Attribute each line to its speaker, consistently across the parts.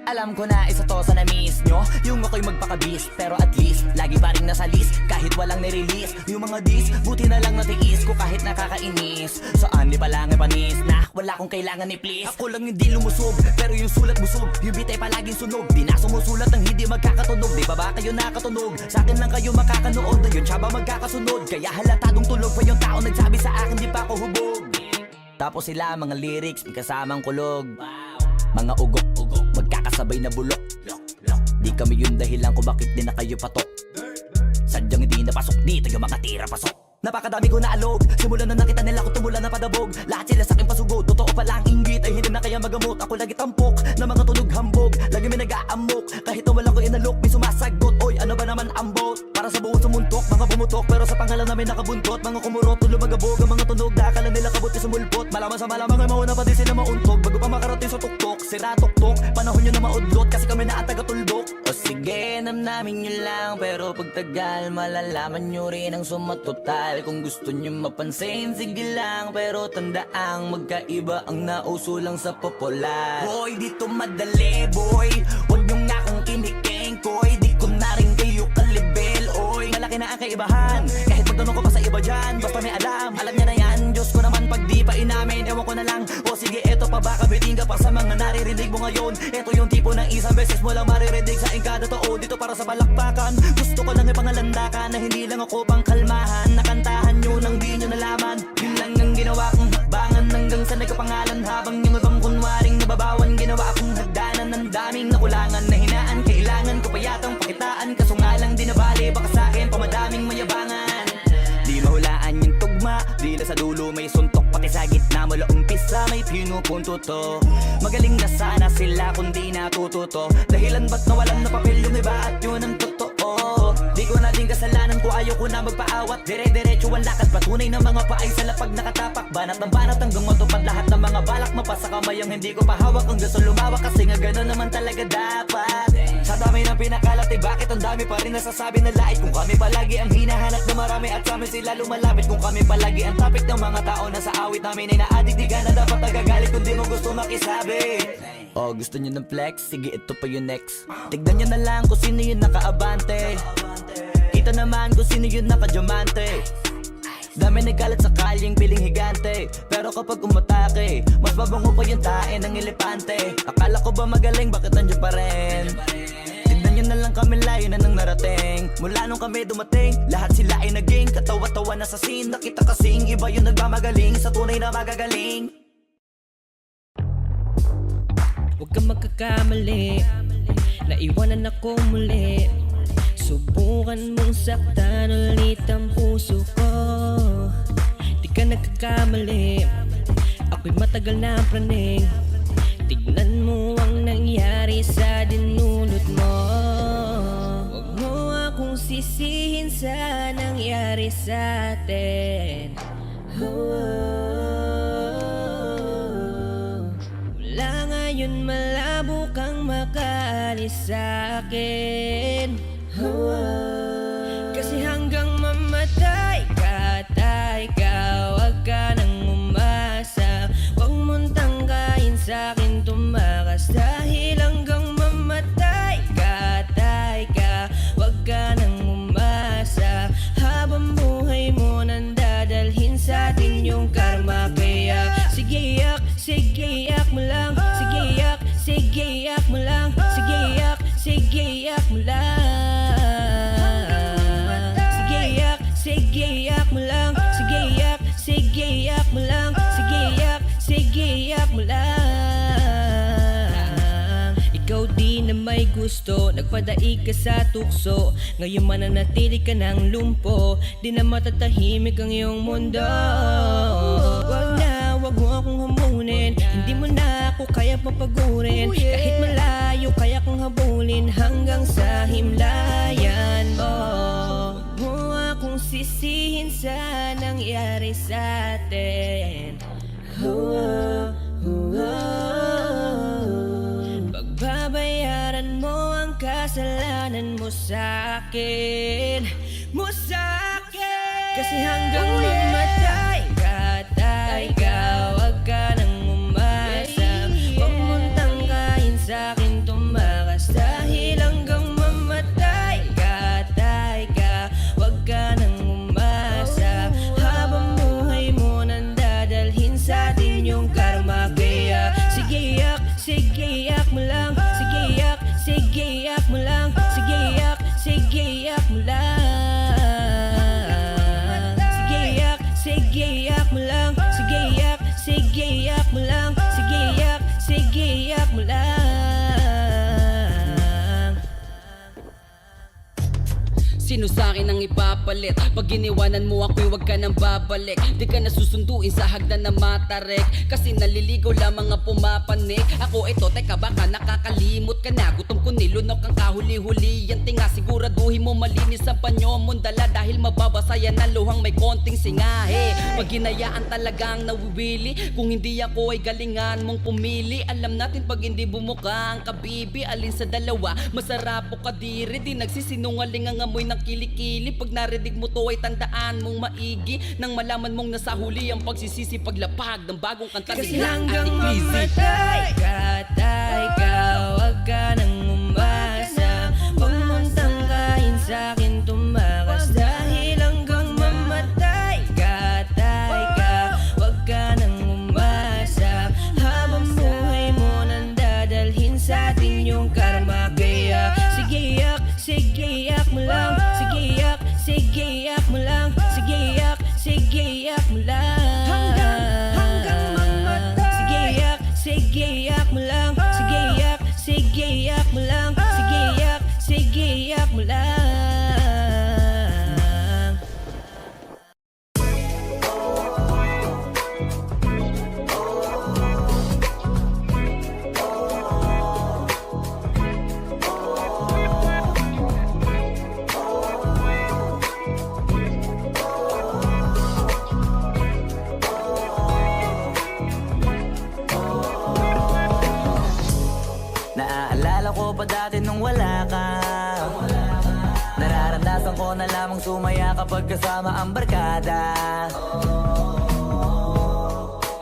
Speaker 1: Alam ko na isa to sa na-miss nyo, yung ako'y magpakabis. Pero at least, lagi pa rin nasa list kahit walang nirelease. Yung mga dis, buti na lang natiis ko kahit nakakainis. Saan di pa lang panis na wala kong kailangan ni please. Ako lang hindi lumusog, pero yung sulat busog. Yung bitay palaging sunog, di na sumusulat ang hindi magkakatunog. Di ba ba kayo nakatunog? Sa akin lang kayo makakanood, na yun siya ba magkakasunod? Kaya halatadong tulog pa yung tao nagsabi sa akin di pa ako hubog. Tapos sila mga lyrics, may kasamang kulog. Mga ugok, magkakasabay na bulok. Di kami yung dahilan kung bakit di na kayo patok. Sadyang hindi napasok dito yung mga tira pasok. Napakadami ko na alog, simulan na nakita nila ko tumula na padabog. Lahat sila sa akin pasugod, totoo pala ang inggit ay hindi na kaya magamot. Ako lagi tampok, na mga tunog hambog. Lagi may nag-aamok, kahit na wala ko inalok. May sumasagot, oy ano ba naman ang bot? Para sa buong sumuntok, mga bumutok. Pero sa pangalan namin nakabuntot. Mga kumurot, tulo magabog. Ang mga tunog na akala nila kabot ka sumulpot. Malaman sa malamang ay mauna pa din sila mauntog. Bago pa makarating sa tuktok, sira tuktok. Panahon nyo na maudlot, kasi kami na ang taga-tuldok. O sige, namnamin nyo lang, pero pagtagal malalaman nyo rin ang sumatotal. Kung gusto nyo mapansin, sige lang, pero tandaang magkaiba ang nauso lang sa popular. Boy, dito madali, boy. Huwag nyo nga akong kiniking, koy. Di ko na rin kayo kalibel, oy. Malaki na ang kaibahan, kahit magtanong ko pa sa iba dyan. Basta may alam niya na yan. Diyos ko naman pag di pa inamin, ewan ko na lang. O sige, eto pa ba kabiting ka pa sa mga naririnig mo ngayon. Eto yung tipo ng isang beses mo lang maririnig sa kada tao. Dito para sa balakbakan, gusto ko lang ipangalandakan na hindi lang ako pang kalmahan. Nakantahan nyo nang di nyo nalaman. Yun lang ang ginawa kong hakbangan hanggang sa nagkapangalan. Habang yung ibang kunwaring nababawan, ginawa akong hagdanan ng daming nakulangan na hinaan. Kailangan ko pa yatang pakitaan, kaso nga lang di nabali. Baka sa akin pamadaming mayabangan. Di mahulaan yung tugma, di na sa dulo may suntok. Pati sa gitna mula umpisa may pinupunto to. Magaling na sana sila kung di natututo. Dahilan ba't nawalan na papel yung iba at yun ang totoo. Di ko na din kasalanan ko, ayaw ko na magpaawat. Dire-diretso ang lakad, patunay ng mga paay sa lapag nakatapak. Banat ng banat hanggang matupad lahat ng mga balak. Mapasa kamay ang hindi ko pahawak. Ang gusto lumawak kasi nga gano'n naman talaga dapat. Sa dami ng pinakalat ay bakit ang dami pa rin nasasabi na lait. Kung kami palagi ang hinahanap na marami at sa amin sila lumalapit. Kung kami palagi ang topic ng mga tao na sa awit namin ay naadik. Di ka na dapat nagagalit kung di mo gusto makisabi. Oh, gusto nyo ng flex? Sige, ito pa yung next. Tignan nyo na lang kung sino yung nakaabante. Kita naman kung sino yung nakadiamante. Dami nagkalat sa kalyeng piling higante. Pero kapag umatake, mas mabango pa yung tae ng elepante. Akala ko ba magaling, bakit nandiyan pa rin? Tignan nyo na lang kami, layo na nang narating. Mula nung kami dumating, lahat sila ay naging katawa-tawa na sa scene. Nakita kasing iba yung nagmamagaling sa tunay na magagaling.
Speaker 2: Huwag kang magkakamali, naiwanan ako muli. Subukan mong saktan ulit ang puso ko. Di ka nagkakamali, ako'y matagal na praning. Tignan mo ang nangyari sa dinulot mo. Huwag mo akong sisihin sa nangyari sa atin. Mula ngayon malabo kang makaalis sa akin. Kasi hanggang mamatay ka, tay ka, wag ka nang umasa. Huwag mong tanggain sa'kin tumakas. Dahil hanggang mamatay ka, tay ka, wag ka nang umasa. Habang buhay mo nang dadalhin sa'tin yung karma. Kaya sige yak mo lang. Sige yak mo lang. Sige yak mo lang. Yak mo lang, sige yak mo lang, sige yak mo lang. Ikaw di na may gusto, nagpadaig ka sa tukso. Ngayon mananatili ka ng lumpo, di na matatahimik ang iyong mundo. Wag mo akong hamunin, hindi mo na ako kaya papagurin. Kahit malayo kaya kong habulin hanggang sa himlayan mo. Kung sisihin sa nangyari sa atin. Pagbabayaran mo ang kasalanan mo sa akin. Kasi hanggang mamatay ka, tay ka, wag ka nang umasa. Huwag mong tanggain sa'kin tumakas. sige yak mo lang. Sige yak mo lang. Sige yak mo lang.
Speaker 3: Sino sa'kin ang ipapalit? Pag iniwanan mo ako'y wag ka nang babalik. Di ka na susunduin sa hagdan na matarek, kasi naliligaw lamang ang pumapanik. Ako ito, teka baka nakakalimot ka na. Gutom ko nilunok ang kahuli-huli yan tinga. Siguraduhin mo malinis ang panyo mong dala, dahil mababasa yan ang luhang may konting singahe. Pag hinayaan talagang nawiwili, kung hindi ako ay galingan mong pumili. Alam natin pag hindi bumuka ang kabibi, alin sa dalawa masarap o kadiri. Di nagsisinungaling ang amoy ng kilikili. Pag narinig mo to ay tandaan mong maigi, nang malaman mong nasa huli ang pagsisisi paglapag ng bagong kanta
Speaker 2: Kasi
Speaker 3: nila
Speaker 2: hanggang
Speaker 3: Ate Clizzy.
Speaker 2: mamatay ka, wag ka nang umasa. Huwag mong tangkahin sa'kin tumakas, dahil hanggang mamatay ka, wag ka nang umasa. Habang buhay mo nang dadalhin sa atin yung karma. Kaya sige yak mo lang. Sige yak mo lang. Sige yak mo lang. Hanggang mamatay. Sige yak mo lang. Sige yak mo lang. Sige yak mo lang.
Speaker 1: Naaalala ko pa dati nung wala ka. Nararamdasan ko na lamang sumaya kapag kasama ang barkada.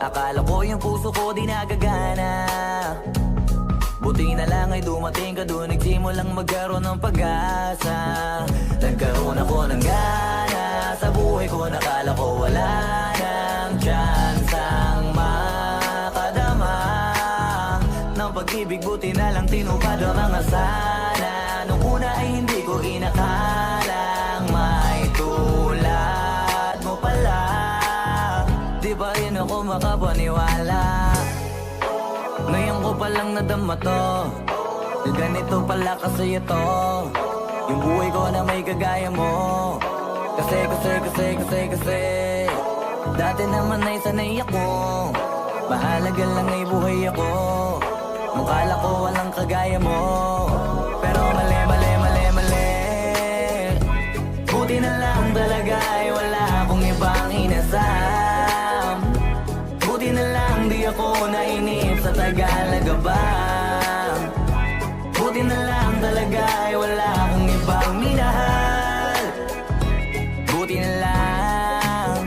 Speaker 1: Akala ko yung puso ko di nagagana. Buti na lang ay dumating ka doon, nagsimulang magkaroon ng pag-asa. Nagkaroon ako ng gana sa buhay ko, nakala ko wala nang chance ang makadama ng pag-ibig. Buti na lang tinupad ang mga sana. Nung una ay hindi ko inakalang may tulad mo pala. Di ba rin ako makapaniwala? Ngayon ko palang nadama to, na ganito pala kasi ito yung buhay ko na may kagaya mo. Kasi dati naman ay sanay ako, mahalaga lang ay buhay ako. Nung kala ko walang kagaya mo, pero mali. Buti na lang talaga ay wala akong ibang inasam. Buti na lang di ako nainip sa Tagalaga ba. Buti na lang talaga ay wala akong ibang minahal. Buti na lang.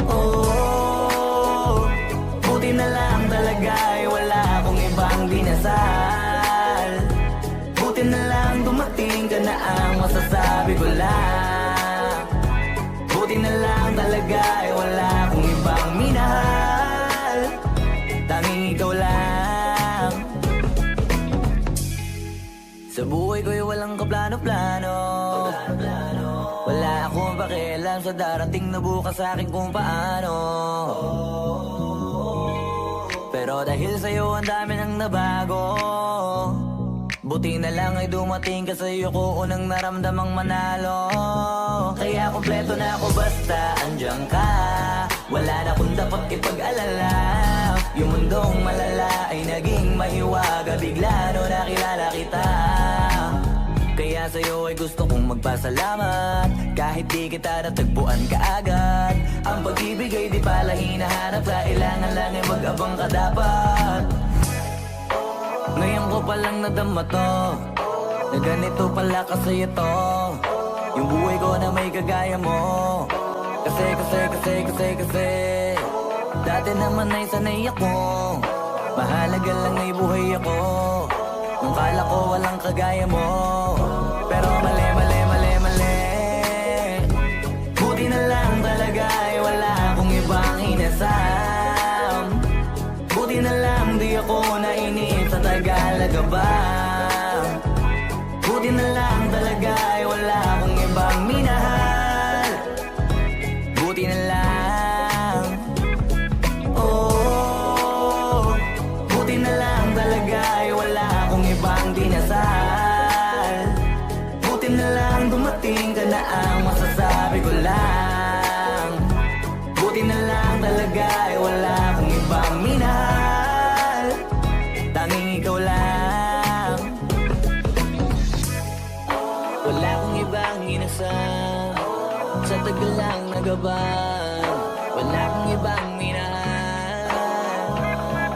Speaker 1: Oh, buti na lang talaga ay wala akong ibang dinasal. Buti na lang dumating ka na ang masasabi ko lang. Buti na lang talaga ay wala akong ibang minahal. Tanging ikaw lang. Sa buhay ko'y walang kaplano-plano. Wala akong pakialam sa darating na bukas sa akin kung paano. Pero dahil sa'yo ang dami nang nabago. Buti na lang ay dumating ka, sa'yo ko unang naramdamang manalo. Kaya kompleto na ako basta andyan ka. Wala na kung dapat ipag-alala. Yung mundong malala ay naging mahiwaga bigla no nakilala kita. Kaya sa'yo ay gusto kong magpasalamat, kahit di kita natagpuan kaagad. Ang pag-ibig ay di pala hinahanap, kailangan lang ay mag-abang ka dapat. Ngayon ko palang nadama to, na ganito pala kasi ito yung buhay ko na may kagaya mo. Kasi dati naman ay sanay ako, mahalaga lang ay buhay ako. Nung kala ko walang kagaya mo, pero mali. Buti na lang talaga ay wala akong ibang inasam. Buti na lang di ako nainip sa Tagalaga ba. Buti na lang talaga ay wala akong ibang minahal. Buti na lang. ba? Wala kang ibang minahal,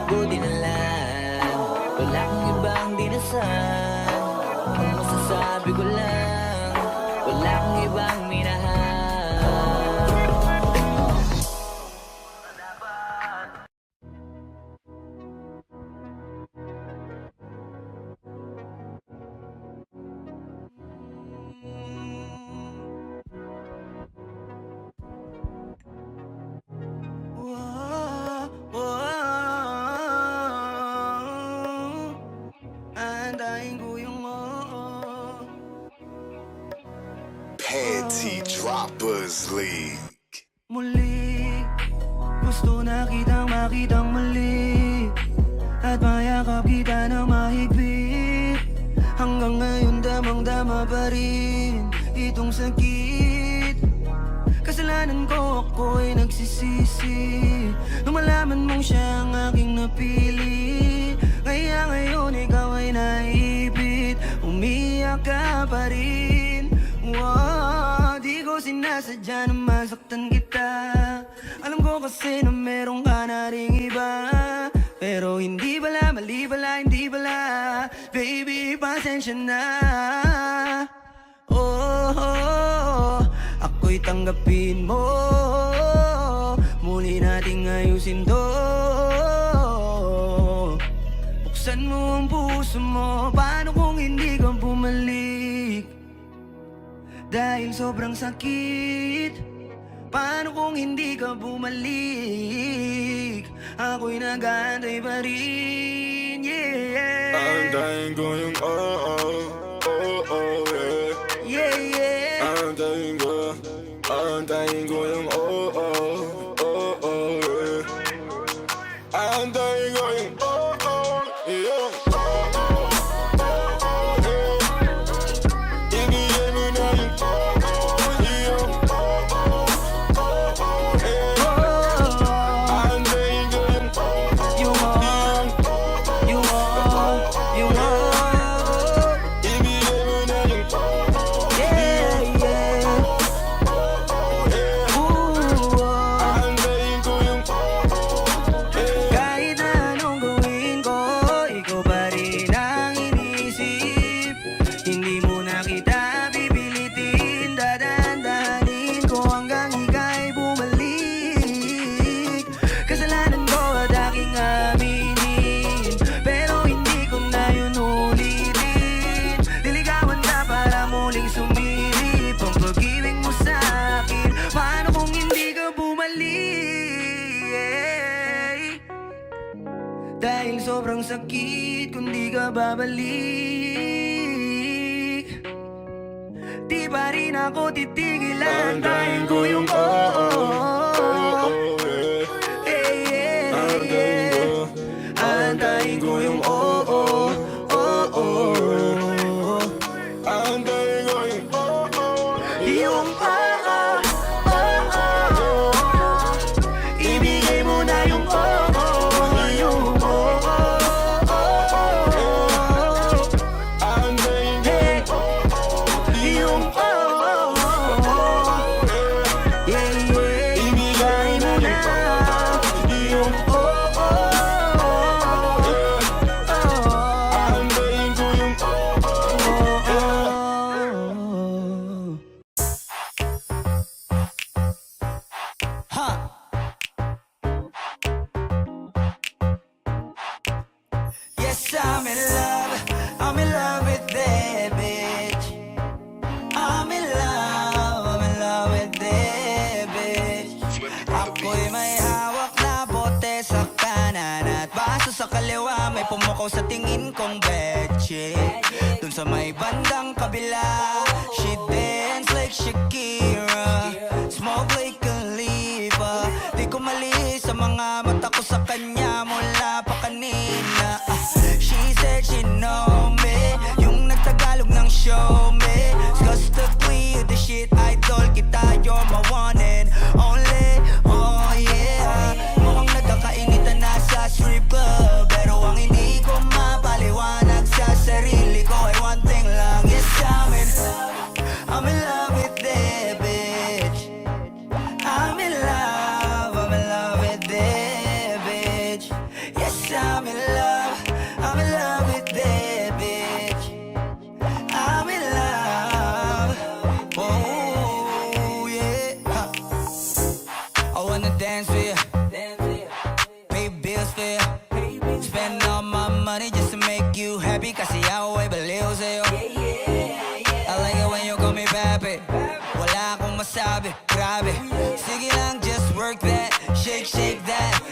Speaker 1: buti na lang. Wala kang ibang dinasal, ang masasabi ko lang, wala kang ibang minahal.
Speaker 2: Antayin ko yung
Speaker 4: Panty Droppers League.
Speaker 2: muli. Gusto na kitang makitang muli, at mayakap kita na mahigpit. Hanggang ngayon damang-dama pa rin itong sakit. Kasalanan ko, ako'y nagsisisi nung malaman mong siya ang aking napili. Kaya ngayon ikaw ay naipit, umiyak ka pa rin. Wow, di ko sinasadya na masaktan kita. Alam ko kasi na meron ka na ring iba, pero hindi bala, mali bala, hindi bala. Baby, pasensya na. Oh, ako'y tanggapin mo, muli nating ayusin to. Buksan mo ang puso mo, paano kung hindi ka bumalik? Dahil sobrang sakit, paano kung hindi ka bumalik? Ako'y nag-aantay pa rin, yeah.
Speaker 4: Antayin ko yung yeah.
Speaker 2: Yeah.
Speaker 4: Antayin ko yung yeah. Antayin ko yung yeah. Ibigay mo na yung yeah. Antayin ko yung ibigay mo na yung antayin ko yung
Speaker 2: Kahit na anong gawin ko, ikaw pa rin ang inisip. Hindi mo na kita pipilitin, dadandanin ko hanggang ika'y bumalik. Kasalanan ko at aking aminin, pero hindi ko na yun ulitin. Niligawan ka para muling sumilip ang pag-ibig mo sa akin. Paano kung hindi ka bumalik? Dahil sobrang sakit kung di ka babalik. Di pa rin ako titigil, antayin ko yung antayin ko yung
Speaker 4: antayin ko yung
Speaker 2: yung ibigay mo na yung yung
Speaker 4: antayin ko
Speaker 2: yung yeah, yeah. Ibigay mo na yung
Speaker 4: antayin ko yung
Speaker 2: Yes, I'm in love with that bitch. I'm in love with that bitch. Ako'y may hawak na bote sa kanan at baso sa kaliwa, may pumukaw sa tingin kong betche. Dun sa may bandang kabila, she dance like Shakira, smoke like Khalifa. Di ko mali sa mga mata ko sa kanya mula pa kanina. She said she know me, yung nagtagalog ng show me. Disgustingly, the shit idol kita, you're my one and only. Oh yeah, mukhang nagkakainitan na sa strip club, pero ang hindi ko mapaliwanag sa sarili ko ay one thing lang. Yes, I'm in love with that bitch.
Speaker 1: for you. Spend all my money just to make you happy. Kasi ako ay baliw sa'yo. I like it when you call me papi. Wala akong masabi, grabe. Sige lang, just work that. Shake, shake that.